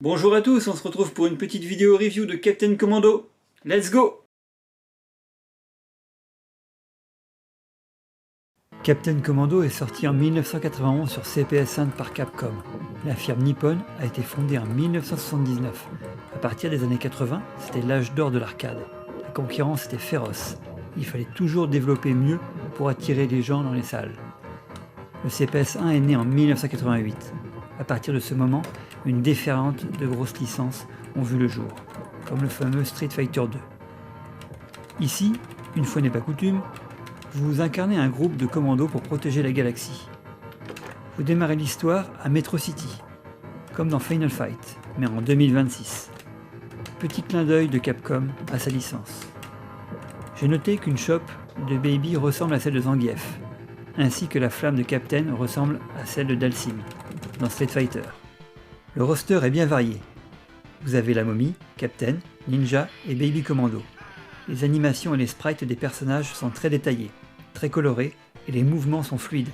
Bonjour à tous, on se retrouve pour une petite vidéo review de Captain Commando. Let's go! Captain Commando est sorti en 1991 sur CPS-1 par Capcom. La firme Nippon a été fondée en 1979. À partir des années 80, c'était l'âge d'or de l'arcade. La concurrence était féroce. Il fallait toujours développer mieux pour attirer les gens dans les salles. Le CPS-1 est né en 1988. À partir de ce moment, une déferlante de grosses licences ont vu le jour, comme le fameux Street Fighter 2. Ici, une fois n'est pas coutume, vous incarnez un groupe de commandos pour protéger la galaxie. Vous démarrez l'histoire à Metro City, comme dans Final Fight, mais en 2026. Petit clin d'œil de Capcom à sa licence. J'ai noté qu'une shop de Baby ressemble à celle de Zangief, ainsi que la flamme de Captain ressemble à celle de Dalsim, dans Street Fighter. Le roster est bien varié. Vous avez la momie, Captain, Ninja et Baby Commando. Les animations et les sprites des personnages sont très détaillés, très colorés et les mouvements sont fluides.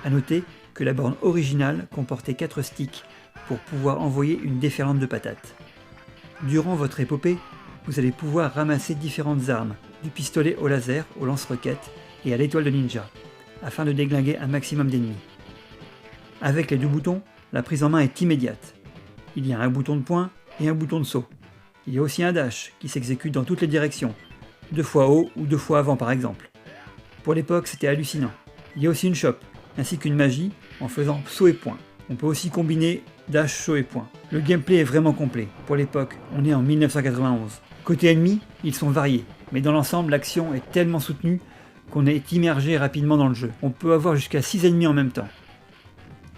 A noter que la borne originale comportait 4 sticks pour pouvoir envoyer une déferlante de patates. Durant votre épopée, vous allez pouvoir ramasser différentes armes, du pistolet au laser, au lance-roquettes et à l'étoile de ninja, afin de déglinguer un maximum d'ennemis. Avec les deux boutons, la prise en main est immédiate. Il y a un bouton de poing et un bouton de saut. Il y a aussi un dash qui s'exécute dans toutes les directions, 2 fois haut ou 2 fois avant par exemple. Pour l'époque, c'était hallucinant. Il y a aussi une chope, ainsi qu'une magie en faisant saut et poing. On peut aussi combiner dash, saut et poing. Le gameplay est vraiment complet. Pour l'époque, on est en 1991. Côté ennemi, ils sont variés, mais dans l'ensemble, l'action est tellement soutenue qu'on est immergé rapidement dans le jeu. On peut avoir jusqu'à 6 ennemis en même temps.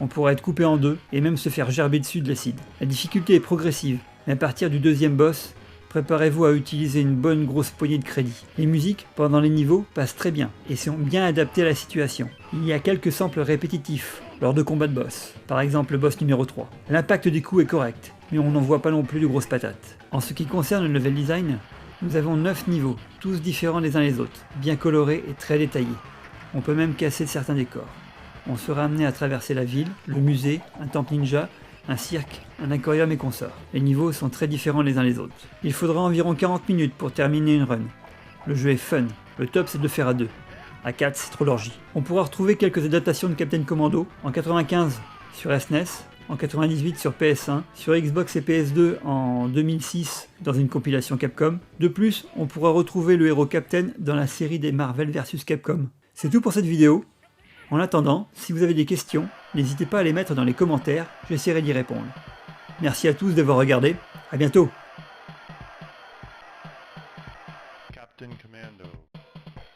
On pourrait être coupé en deux et même se faire gerber dessus de l'acide. La difficulté est progressive, mais à partir du deuxième boss, préparez-vous à utiliser une bonne grosse poignée de crédit. Les musiques, pendant les niveaux, passent très bien et sont bien adaptées à la situation. Il y a quelques samples répétitifs lors de combats de boss, par exemple le boss numéro 3. L'impact des coups est correct, mais on n'en voit pas non plus de grosses patates. En ce qui concerne le level design, nous avons 9 niveaux, tous différents les uns les autres, bien colorés et très détaillés. On peut même casser certains décors. On sera amené à traverser la ville, le musée, un temple ninja, un cirque, un aquarium et consorts. Les niveaux sont très différents les uns les autres. Il faudra environ 40 minutes pour terminer une run. Le jeu est fun, le top c'est de le faire à 2. À 4 c'est trop l'orgie. On pourra retrouver quelques adaptations de Captain Commando, en 95 sur SNES, en 98 sur PS1, sur Xbox et PS2 en 2006 dans une compilation Capcom. De plus, on pourra retrouver le héros Captain dans la série des Marvel vs Capcom. C'est tout pour cette vidéo. En attendant, si vous avez des questions, n'hésitez pas à les mettre dans les commentaires, j'essaierai d'y répondre. Merci à tous d'avoir regardé, à bientôt. Captain Commando.